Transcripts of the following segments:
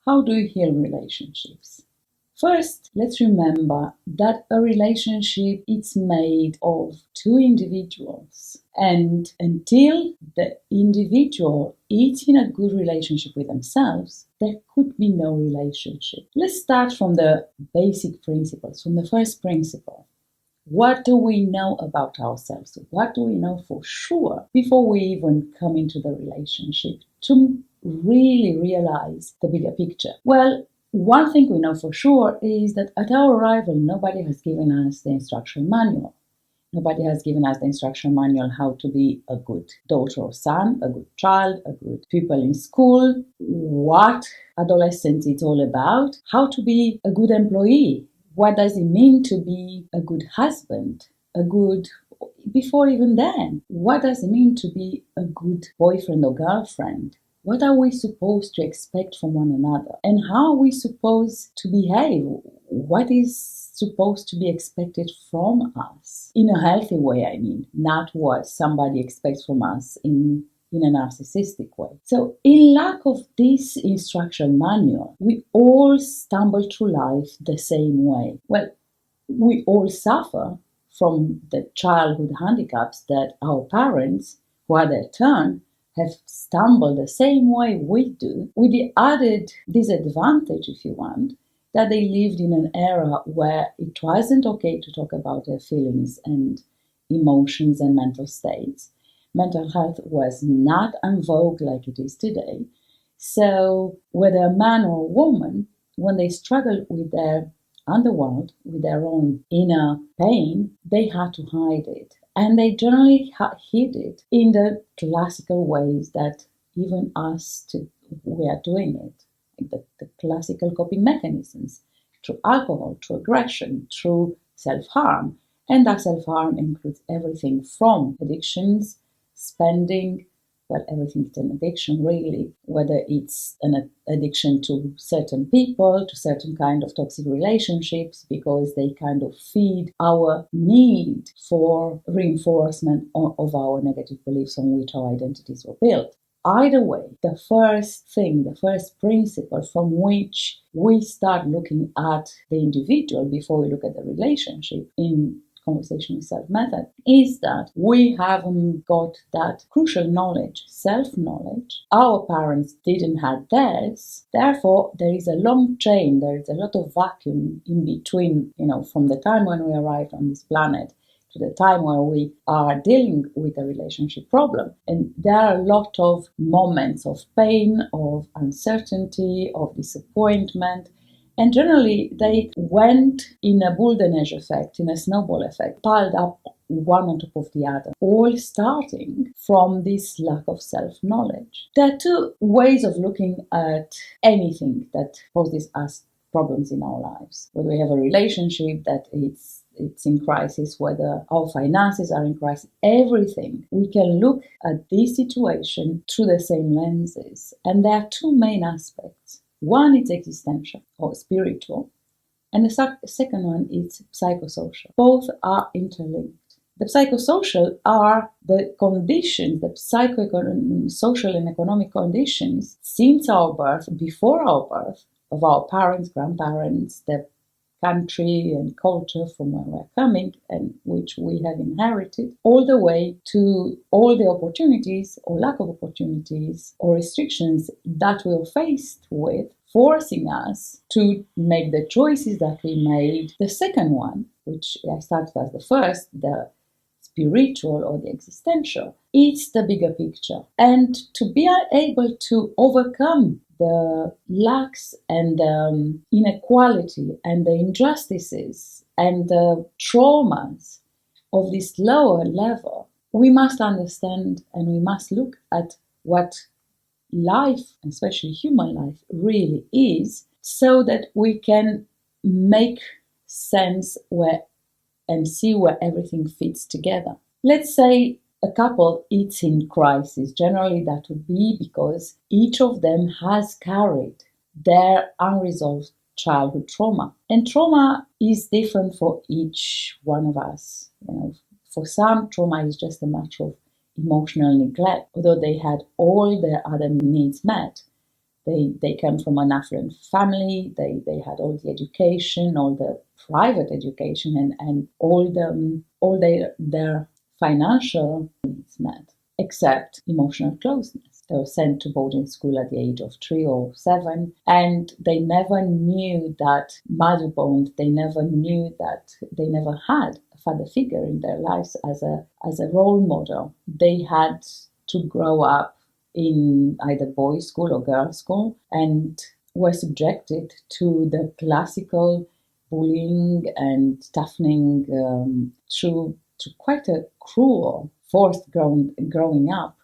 How do you heal relationships? First, let's remember that a relationship is made of two individuals. And until the individual is in a good relationship with themselves, there could be no relationship. Let's start from the basic principles, from the first principle. What do we know about ourselves? What do we know for sure before we even come into the relationship to really realize the bigger picture? Well, one thing we know for sure is that at our arrival, nobody has given us the instruction manual. Nobody has given us the instruction manual how to be a good daughter or son, a good child, a good pupil in school, what adolescence is all about, how to be a good employee. What does it mean to be a good husband, before even then, what does it mean to be a good boyfriend or girlfriend? What are we supposed to expect from one another? And how are we supposed to behave? What is supposed to be expected from us? In a healthy way, I mean, not what somebody expects from us in a narcissistic way. So in lack of this instruction manual, we all stumble through life the same way. Well, we all suffer from the childhood handicaps that our parents, who are their turn, have stumbled the same way we do, with the added disadvantage, if you want, that they lived in an era where it wasn't okay to talk about their feelings and emotions and mental states. Mental health was not en vogue like it is today. So whether a man or a woman, when they struggled with their underworld, with their own inner pain, they had to hide it. And they generally hid it in the classical ways that even we are doing it. The classical coping mechanisms, through alcohol, through aggression, through self-harm. And that self-harm includes everything from addictions, spending, well, everything is an addiction really, whether it's an addiction to certain people, to certain kind of toxic relationships, because they kind of feed our need for reinforcement of our negative beliefs on which our identities were built. Either way, the first principle from which we start looking at the individual before we look at the relationship in Conversation with Self method is that we haven't got that crucial knowledge, self-knowledge. Our parents didn't have theirs. Therefore, there is a long chain, there is a lot of vacuum in between, from the time when we arrived on this planet to the time where we are dealing with a relationship problem. And there are a lot of moments of pain, of uncertainty, of disappointment. And generally, they went in a Boulder-Neige effect, in a snowball effect, piled up one on top of the other, all starting from this lack of self-knowledge. There are two ways of looking at anything that poses us problems in our lives. Whether we have a relationship that it's in crisis, whether our finances are in crisis, everything. We can look at this situation through the same lenses. And there are two main aspects. One is existential or spiritual, and the second one is psychosocial. Both are interlinked. The psychosocial are the conditions, the social and economic conditions since our birth, before our birth, of our parents, grandparents, the country and culture from where we're coming and which we have inherited, all the way to all the opportunities or lack of opportunities or restrictions that we were faced with, forcing us to make the choices that we made. The second one, which I started as the first, the spiritual or the existential, it's the bigger picture. And to be able to overcome the lacks and the inequality and the injustices and the traumas of this lower level, we must understand and we must look at what life, especially human life, really is, so that we can make sense and see where everything fits together. Let's say a couple is in crisis. Generally, that would be because each of them has carried their unresolved childhood trauma. And trauma is different for each one of us. For some, trauma is just a matter of emotional neglect, although they had all their other needs met. They come from an affluent family. They had all the education, all the private education, and all their financial needs met, except emotional closeness. They were sent to boarding school at the age of 3 or 7, and they never knew that mother bond. They never knew that they never had a father figure in their lives as a role model. They had to grow up in either boys' school or girls' school, and were subjected to the classical bullying and toughening through to quite a cruel, forced growing up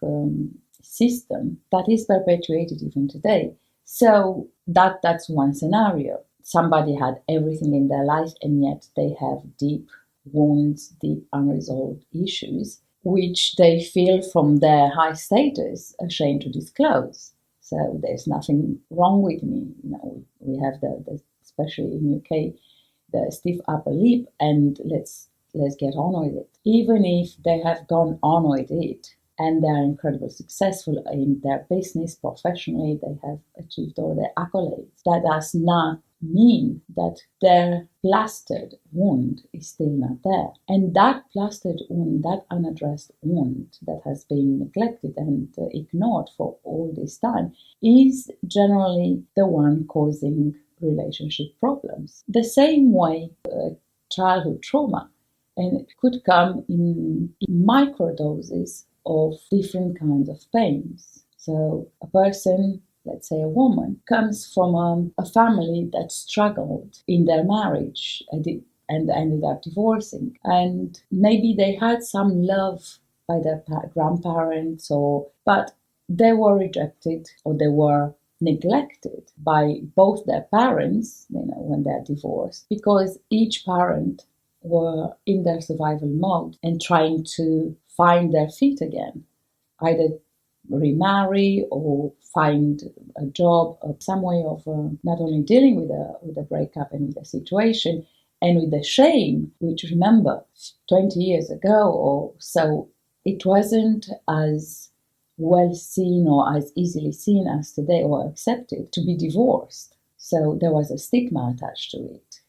system that is perpetuated even today. So that's one scenario. Somebody had everything in their life, and yet they have deep wounds, deep unresolved issues, which they feel from their high status ashamed to disclose. So there's nothing wrong with me. We have the especially in UK, the stiff upper lip, and let's get on with it. Even if they have gone on with it and they're incredibly successful in their business professionally, they have achieved all their accolades. That does not mean that their plastered wound is still not there. And that plastered wound, that unaddressed wound that has been neglected and ignored for all this time, is generally the one causing relationship problems. The same way childhood trauma, and it could come in microdoses of different kinds of pains. So a person, let's say a woman, comes from a family that struggled in their marriage and ended up divorcing. And maybe they had some love by their grandparents, but they were rejected or they were neglected by both their parents, when they're divorced, because each parent were in their survival mode and trying to find their feet again, either remarry or find a job or some way of not only dealing with a breakup and with the situation and with the shame, which, remember, 20 years ago or so, it wasn't as well seen or as easily seen as today or accepted to be divorced. So there was a stigma attached to it.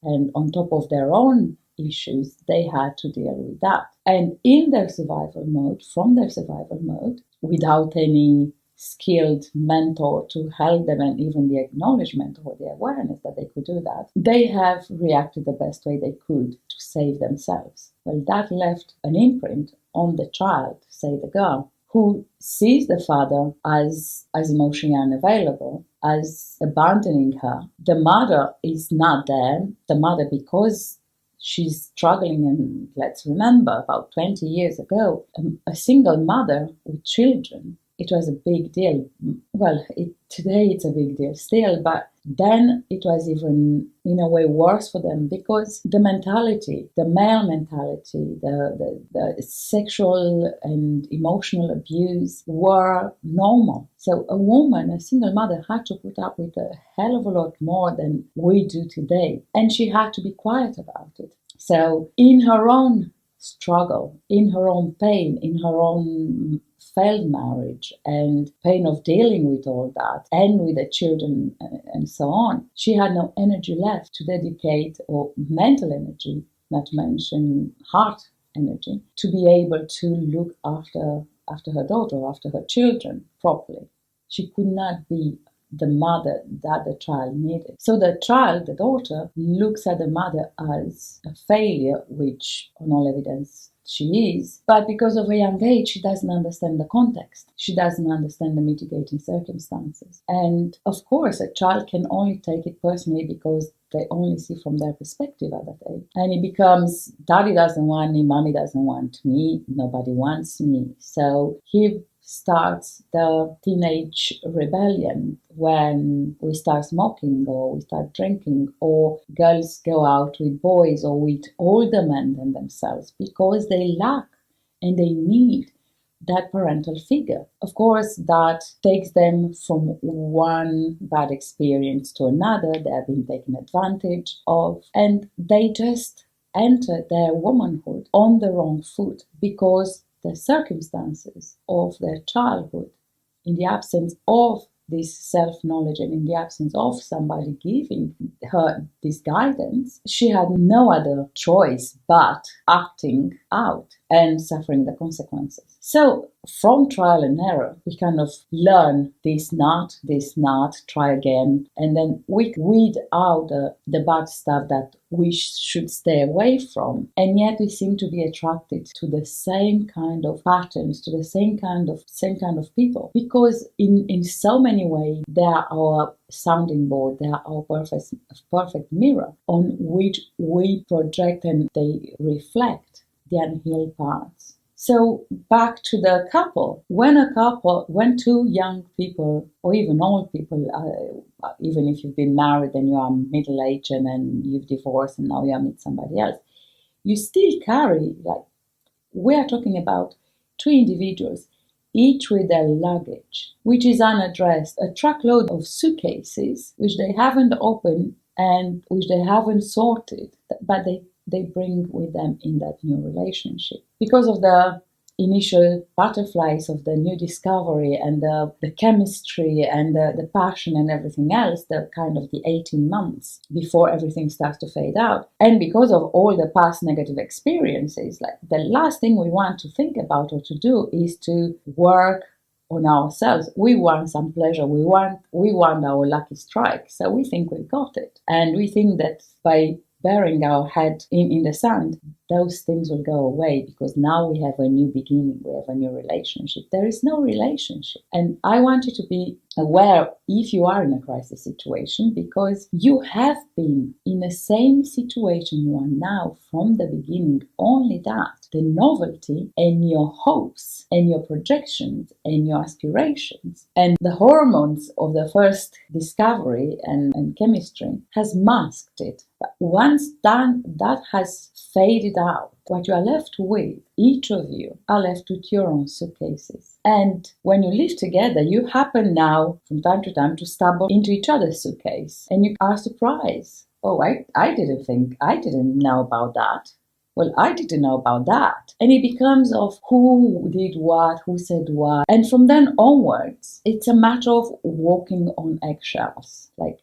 And on top of their own issues, they had to deal with that. And in their survival mode, from their survival mode, without any skilled mentor to help them and even the acknowledgement or the awareness that they could do that, they have reacted the best way they could to save themselves. Well, that left an imprint on the child, say the girl, who sees the father as emotionally unavailable, as abandoning her. The mother is not there. The mother, because she's struggling, and let's remember, about 20 years ago, a single mother with children, it was a big deal. Well, today it's a big deal still, but then it was even, in a way, worse for them because the mentality, the male mentality, the sexual and emotional abuse were normal. So a woman, a single mother, had to put up with a hell of a lot more than we do today. And she had to be quiet about it. So in her own struggle, in her own pain, in her own failed marriage and pain of dealing with all that and with the children and so on, she had no energy left to dedicate, or mental energy, not to mention heart energy, to be able to look after her daughter, after her children properly. She could not be the mother that the child needed. So the child, the daughter, looks at the mother as a failure, which on all evidence she is, but because of a young age, she doesn't understand the context. She doesn't understand the mitigating circumstances. And of course, a child can only take it personally because they only see from their perspective at that age. And it becomes, daddy doesn't want me, mommy doesn't want me, nobody wants me. So here starts the teenage rebellion when we start smoking or we start drinking, or girls go out with boys or with older men than themselves because they lack and they need that parental figure. Of course, that takes them from one bad experience to another. They have been taken advantage of, and they just enter their womanhood on the wrong foot because the circumstances of their childhood, in the absence of this self-knowledge and in the absence of somebody giving her this guidance, she had no other choice but acting out and suffering the consequences. So from trial and error, we kind of learn this not, try again, and then we weed out the bad stuff that we should stay away from. And yet we seem to be attracted to the same kind of patterns, to the same kind of people, because in so many ways they are our sounding board, they are our perfect mirror on which we project and they reflect the unhealed parts. So back to the couple. When two young people, or even old people, even if you've been married and you are middle-aged and then you've divorced and now you meet somebody else, you still carry, like, we are talking about two individuals, each with their luggage, which is unaddressed, a truckload of suitcases which they haven't opened and which they haven't sorted, but they bring with them in that new relationship. Because of the initial butterflies of the new discovery and the chemistry and the passion and everything else, the kind of the 18 months before everything starts to fade out. And because of all the past negative experiences, like the last thing we want to think about or to do is to work on ourselves. We want some pleasure. We want our lucky strike. So we think we've got it. And we think that by burying our head in the sand, those things will go away because now we have a new beginning, we have a new relationship. There is no relationship. And I want you to be aware if you are in a crisis situation, because you have been in the same situation you are now from the beginning. Only that, the novelty and your hopes and your projections and your aspirations and the hormones of the first discovery and chemistry has masked it. But once done, that has faded out. What you are left with, each of you are left with your own suitcases. And when you live together, you happen now from time to time to stumble into each other's suitcase. And you are surprised. Oh, I didn't know about that. Well, I didn't know about that. And it becomes of who did what, who said what. And from then onwards, it's a matter of walking on eggshells. Like,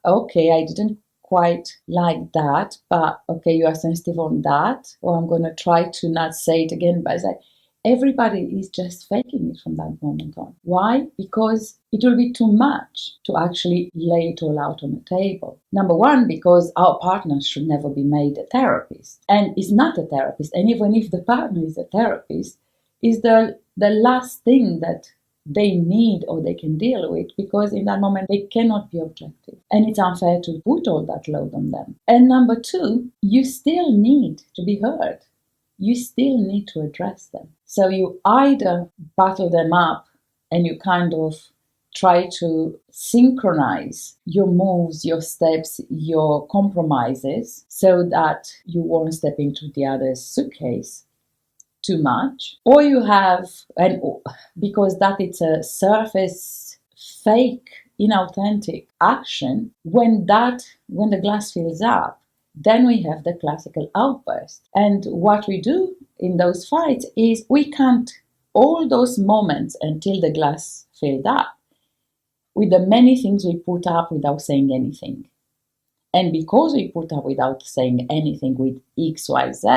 okay, I didn't quite like that, but okay, you are sensitive on that, or I'm going to try to not say it again, but it's like everybody is just faking it from that moment on. Why? Because it will be too much to actually lay it all out on the table. Number one, because our partner should never be made a therapist, and is not a therapist, and even if the partner is a therapist, is the last thing that they need or they can deal with, because in that moment they cannot be objective and it's unfair to put all that load on them. And number two, you still need to be heard. You still need to address them. So you either battle them up and you kind of try to synchronize your moves, your steps, your compromises so that you won't step into the other's suitcase too much, or you have, and because that it's a surface fake, inauthentic action, when the glass fills up, then we have the classical outburst. And what we do in those fights is we count all those moments until the glass filled up with the many things we put up without saying anything. And because we put up without saying anything with X, Y, Z,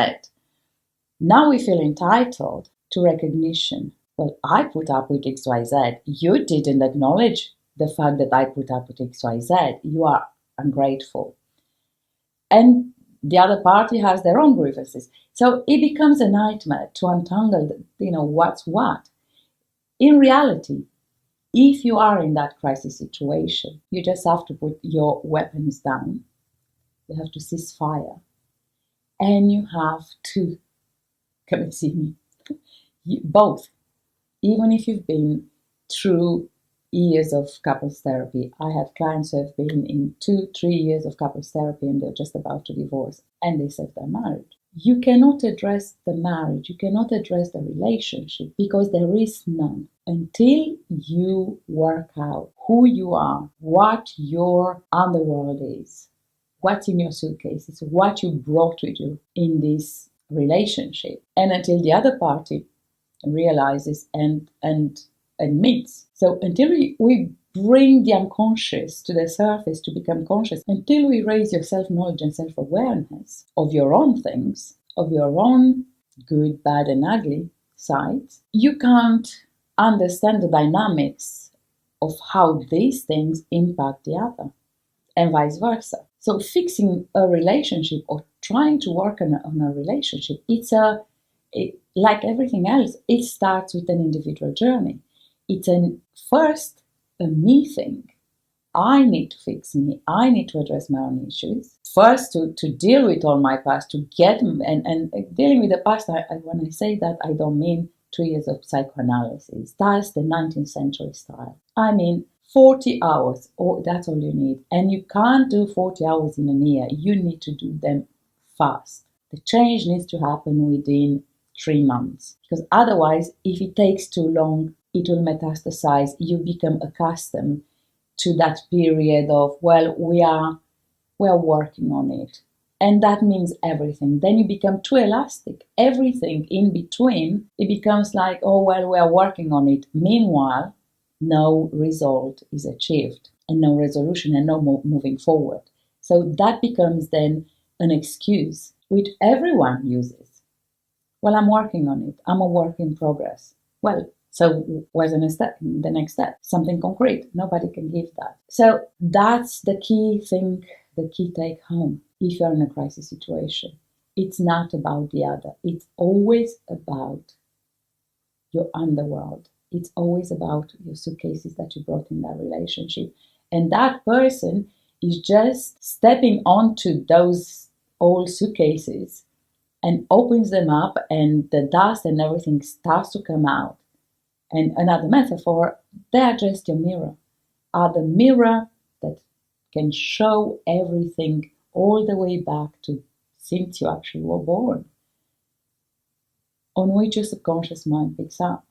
now we feel entitled to recognition. Well, I put up with XYZ. You didn't acknowledge the fact that I put up with XYZ. You are ungrateful. And the other party has their own grievances. So it becomes a nightmare to untangle, what's what. In reality, if you are in that crisis situation, you just have to put your weapons down. You have to cease fire. And you have to come and see me. Both. Even if you've been through years of couples therapy. I have clients who have been in 2-3 years of couples therapy and they're just about to divorce and they said they're married. You cannot address the marriage, you cannot address the relationship because there is none until you work out who you are, what your underworld is, what's in your suitcases, what you brought with you in this relationship, and until the other party realizes and admits. So until we bring the unconscious to the surface to become conscious. Until we raise your self-knowledge and self-awareness of your own things, of your own good, bad, and ugly sides, you can't understand the dynamics of how these things impact the other, and vice versa. So fixing a relationship or trying to work on a relationship, like everything else, it starts with an individual journey. It's first a me thing. I need to fix me. I need to address my own issues. First, to deal with all my past, to get, and dealing with the past, when I say that, I don't mean 2 years of psychoanalysis. That's the 19th century style. I mean, 40 hours, that's all you need. And you can't do 40 hours in a year. You need to do them fast. The change needs to happen within 3 months. Because otherwise, if it takes too long, it will metastasize. You become accustomed to that period of, well, we are working on it. And that means everything. Then you become too elastic. Everything in between, it becomes like, oh, well, we are working on it. Meanwhile, no result is achieved and no resolution and no moving forward. So that becomes then an excuse which everyone uses. Well, I'm working on it. I'm a work in progress. Well, so where's the next step? Something concrete. Nobody can give that. So that's the key thing, the key take home. If you're in a crisis situation, it's not about the other. It's always about your underworld. It's always about your suitcases that you brought in that relationship. And that person is just stepping onto those old suitcases and opens them up, and the dust and everything starts to come out. And another metaphor, they are just your mirror. Are the mirror that can show everything all the way back to since you actually were born, on which your subconscious mind picks up.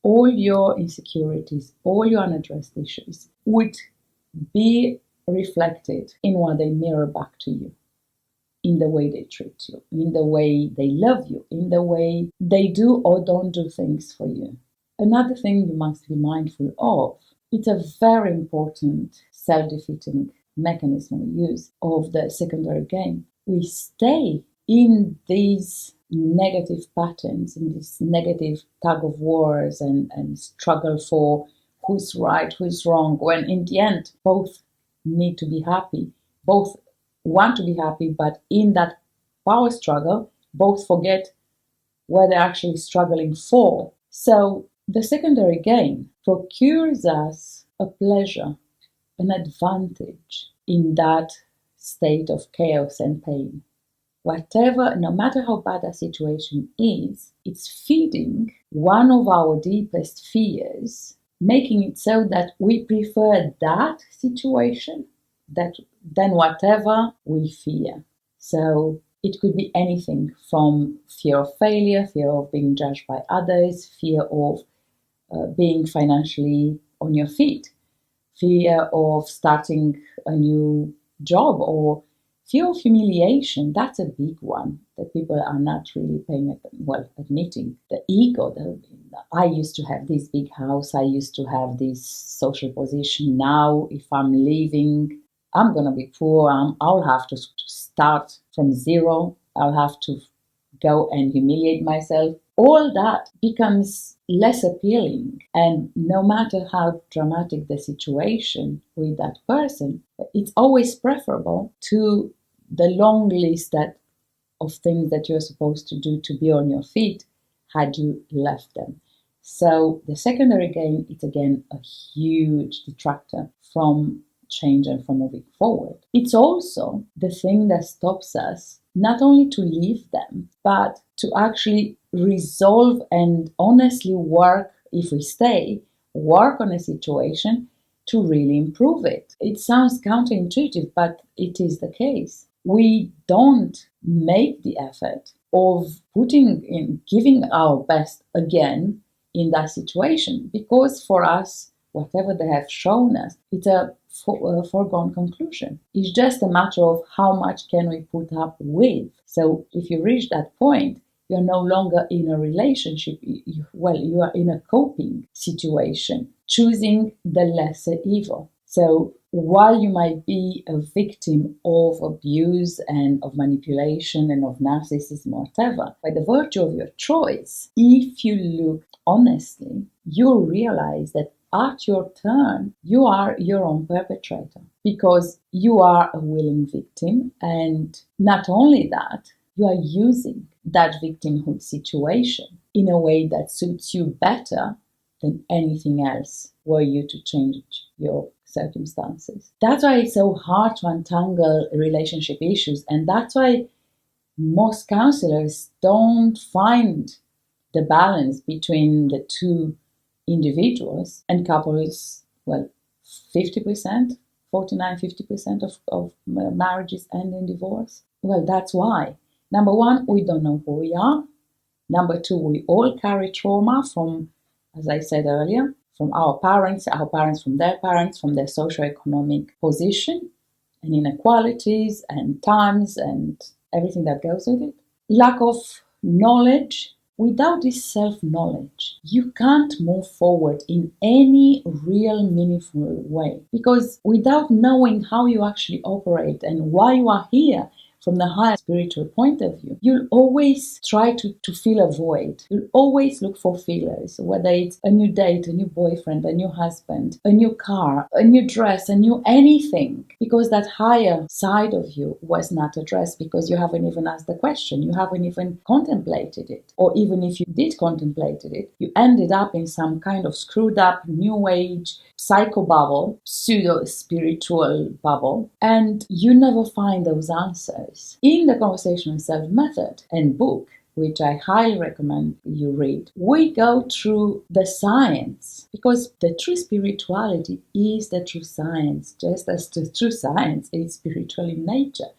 All your insecurities, all your unaddressed issues would be reflected in what they mirror back to you, in the way they treat you, in the way they love you, in the way they do or don't do things for you. Another thing you must be mindful of, it's a very important self-defeating mechanism we use of the secondary gain. We stay in these negative patterns, in these negative tug of wars and struggle for who's right, who's wrong, when in the end both need to be happy, both want to be happy, but in that power struggle, both forget what they're actually struggling for. So the secondary gain procures us a pleasure, an advantage in that state of chaos and pain. Whatever, no matter how bad a situation is, it's feeding one of our deepest fears, making it so that we prefer that situation than whatever we fear. So it could be anything from fear of failure, fear of being judged by others, fear of being financially on your feet, fear of starting a new job, or fear of humiliation. That's a big one that people are not really admitting. The ego. I used to have this big house. I used to have this social position. Now, if I'm leaving, I'm going to be poor. I'll have to start from zero. I'll have to go and humiliate myself. All that becomes less appealing. And no matter how dramatic the situation with that person, it's always preferable to the long list of things that you're supposed to do to be on your feet had you left them. So the secondary gain is again a huge detractor from change and from moving forward. It's also the thing that stops us not only to leave them, but to actually resolve and honestly work, if we stay, work on a situation to really improve it. It sounds counterintuitive, but it is the case. We don't make the effort of giving our best again in that situation, because for us, whatever they have shown us, it's a foregone conclusion. It's just a matter of how much can we put up with. So if you reach that point, you're no longer in a relationship. You are in a coping situation. choosing the lesser evil. So while you might be a victim of abuse and of manipulation and of narcissism or whatever, by the virtue of your choice, if you look honestly, you'll realize that at your turn, you are your own perpetrator because you are a willing victim. And not only that, you are using that victimhood situation in a way that suits you better than anything else were you to change your circumstances. That's why it's so hard to untangle relationship issues, and that's why most counselors don't find the balance between the two individuals and couples. Well, 50%, 50% of marriages end in divorce. Well, that's why. Number one, we don't know who we are. Number two, we all carry trauma from, as I said earlier, from our parents from their parents, from their socioeconomic position and inequalities and times and everything that goes with it. Lack of knowledge. Without this self-knowledge, you can't move forward in any real meaningful way. Because without knowing how you actually operate and why you are here, from the higher spiritual point of view, you'll always try to fill a void. You'll always look for fillers, whether it's a new date, a new boyfriend, a new husband, a new car, a new dress, a new anything, because that higher side of you was not addressed because you haven't even asked the question. You haven't even contemplated it. Or even if you did contemplate it, you ended up in some kind of screwed up new age psycho bubble, pseudo spiritual bubble, and you never find those answers. In the Conversational Self method and book, which I highly recommend you read, we go through the science, because the true spirituality is the true science, just as the true science is spiritual in nature.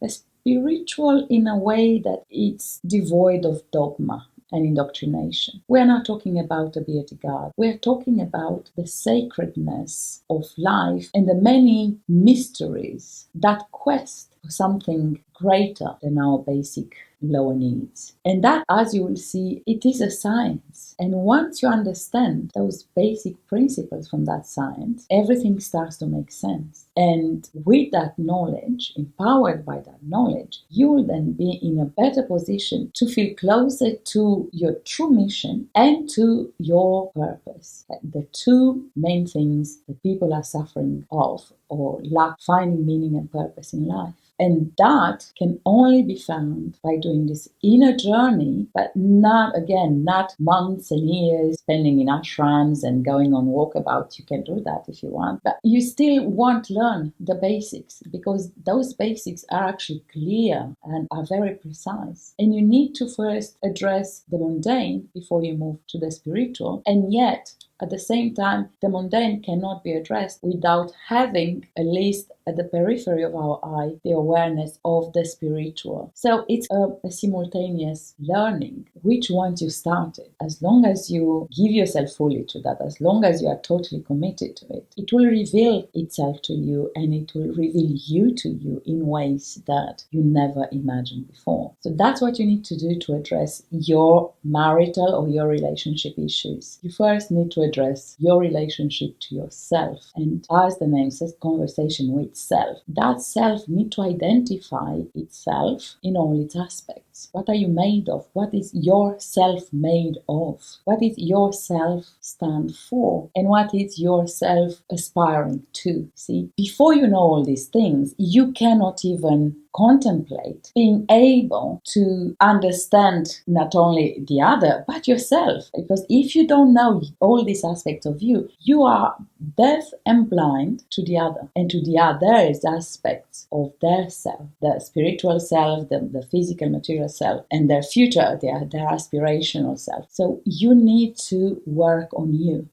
The spiritual in a way that it's devoid of dogma and indoctrination. We're not talking about a deity God. We're talking about the sacredness of life and the many mysteries that quest for something greater than our basic lower needs. And that, as you will see, it is a science. And once you understand those basic principles from that science, everything starts to make sense. And with that knowledge, empowered by that knowledge, you will then be in a better position to feel closer to your true mission and to your purpose. The two main things that people are suffering of or lack finding meaning and purpose in life. And that can only be found by doing this inner journey, but not months and years spending in ashrams and going on walkabouts. You can do that if you want, but you still want to learn the basics, because those basics are actually clear and are very precise. And you need to first address the mundane before you move to the spiritual. And yet, at the same time, the mundane cannot be addressed without having, at least at the periphery of our eye, the awareness of the spiritual. So it's a simultaneous learning. Which once you started, as long as you give yourself fully to that, as long as you are totally committed to it, it will reveal itself to you, and it will reveal you to you in ways that you never imagined before. So that's what you need to do to address your marital or your relationship issues. You first need to address your relationship to yourself. And as the name says, conversation with self. That self needs to identify itself in all its aspects. What are you made of? What is your self made of? What is your self stand for? And what is your self aspiring to? See, before you know all these things, you cannot even contemplate being able to understand not only the other, but yourself. Because if you don't know all these aspects of you, you are deaf and blind to the other and to the other's aspects of their self, the spiritual self, the physical material self, and their future, their aspirational self. So you need to work on you.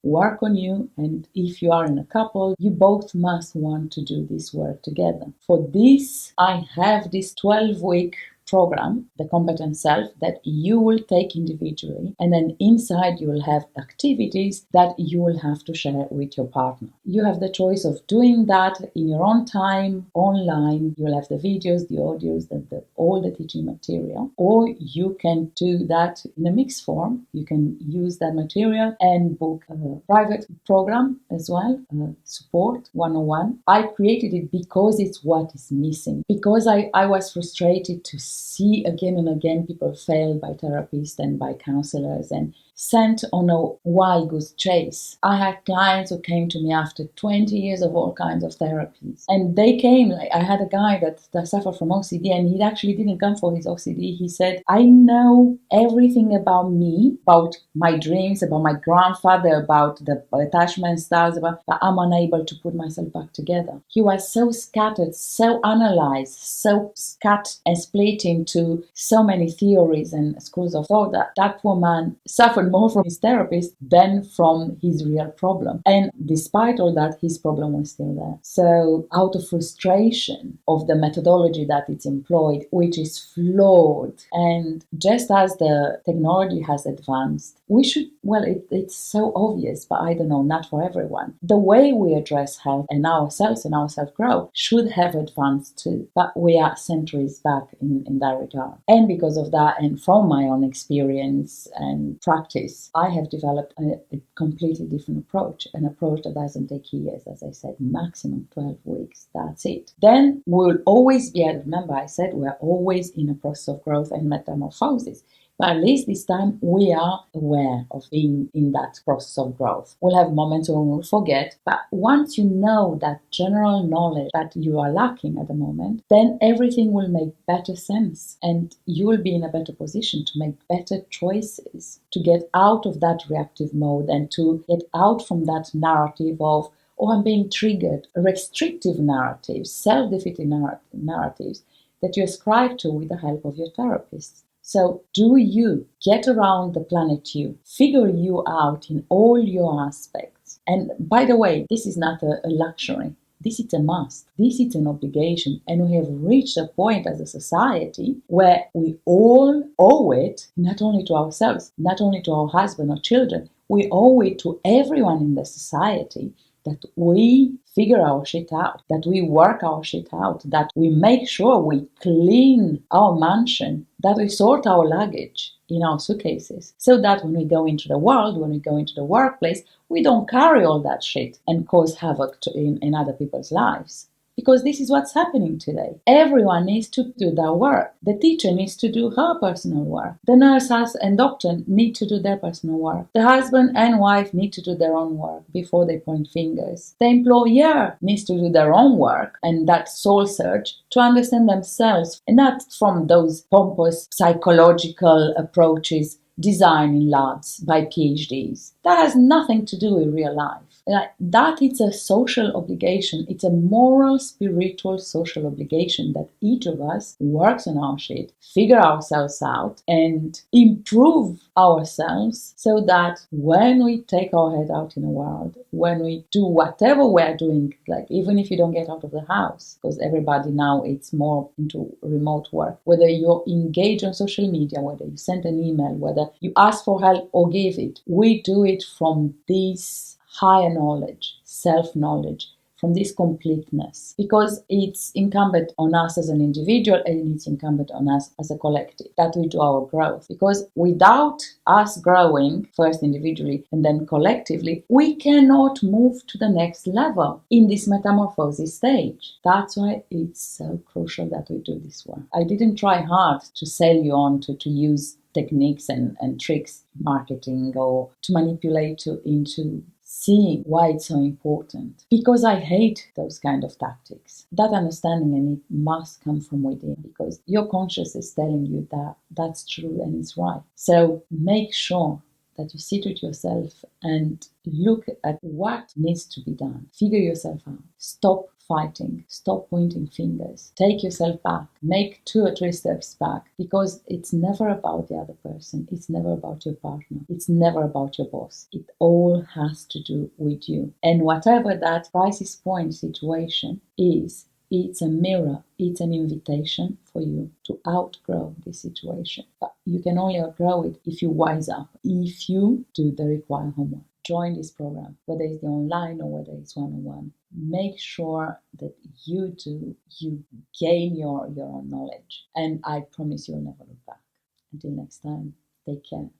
And if you are in a couple, you both must want to do this work together. For this, I have this 12-week program, the competent self, that you will take individually, and then inside you will have activities that you will have to share with your partner. You have the choice of doing that in your own time, online. You'll have the videos, the audios, all the teaching material, or you can do that in a mixed form. You can use that material and book a private program as well, support 101. I created it because it's what is missing, because I was frustrated to see again and again people fail by therapists and by counselors and sent on a wild goose chase. I had clients who came to me after 20 years of all kinds of therapies. And they came, like I had a guy that suffered from OCD, and he actually didn't come for his OCD. He said, I know everything about me, about my dreams, about my grandfather, about the attachment styles, but I'm unable to put myself back together. He was so scattered, so analyzed, so cut and split into so many theories and schools of thought that that poor man suffered more from his therapist than from his real problem. And despite all that, his problem was still there. So out of frustration of the methodology that it's employed, which is flawed, and just as the technology has advanced, we should, it's so obvious, but I don't know, not for everyone. The way we address health and ourselves and our self-growth should have advanced too, but we are centuries back in that regard. And because of that, and from my own experience and practice, I have developed a completely different approach, an approach that doesn't take years, as I said, maximum 12 weeks, that's it. Then we'll always be, remember I said we're always in a process of growth and metamorphosis. But at least this time we are aware of being in that process of growth. We'll have moments when we'll forget, but once you know that general knowledge that you are lacking at the moment, then everything will make better sense and you will be in a better position to make better choices, to get out of that reactive mode and to get out from that narrative of, oh, I'm being triggered, restrictive narratives, self-defeating narratives that you ascribe to with the help of your therapist. So do you get around the planet you, figure you out in all your aspects. And by the way, this is not a luxury. This is a must. This is an obligation. And we have reached a point as a society where we all owe it, not only to ourselves, not only to our husband or children, we owe it to everyone in the society that we figure our shit out, that we work our shit out, that we make sure we clean our mansion, that we sort our luggage in our suitcases, so that when we go into the world, when we go into the workplace, we don't carry all that shit and cause havoc in other people's lives. Because this is what's happening today. Everyone needs to do their work. The teacher needs to do her personal work. The nurse and doctor need to do their personal work. The husband and wife need to do their own work before they point fingers. The employer needs to do their own work and that soul search to understand themselves, and not from those pompous psychological approaches designed in labs by PhDs. That has nothing to do with real life. That it's a social obligation. It's a moral, spiritual, social obligation that each of us works on our shit, figure ourselves out, and improve ourselves so that when we take our head out in the world, when we do whatever we're doing, like even if you don't get out of the house, because everybody now it's more into remote work, whether you're engaged on social media, whether you send an email, whether you ask for help or give it, we do it from this higher knowledge, self-knowledge, from this completeness, because it's incumbent on us as an individual and it's incumbent on us as a collective that we do our growth. Because without us growing, first individually and then collectively, we cannot move to the next level in this metamorphosis stage. That's why it's so crucial that we do this work. I didn't try hard to sell you on to use techniques and tricks, marketing, or to manipulate you into seeing why it's so important. Because I hate those kind of tactics. That understanding, and it must come from within, because your conscious is telling you that that's true and it's right. So make sure that you sit with yourself and look at what needs to be done. Figure yourself out. Stop fighting. Stop pointing fingers. Take yourself back. Make 2 or 3 steps back, because it's never about the other person. It's never about your partner. It's never about your boss. It all has to do with you. And whatever that crisis point situation is, it's a mirror, it's an invitation for you to outgrow this situation. But you can only outgrow it if you wise up, if you do the required homework. Join this program, whether it's the online or whether it's one-on-one. Make sure that you gain your own knowledge. And I promise you'll never look back. Until next time, take care.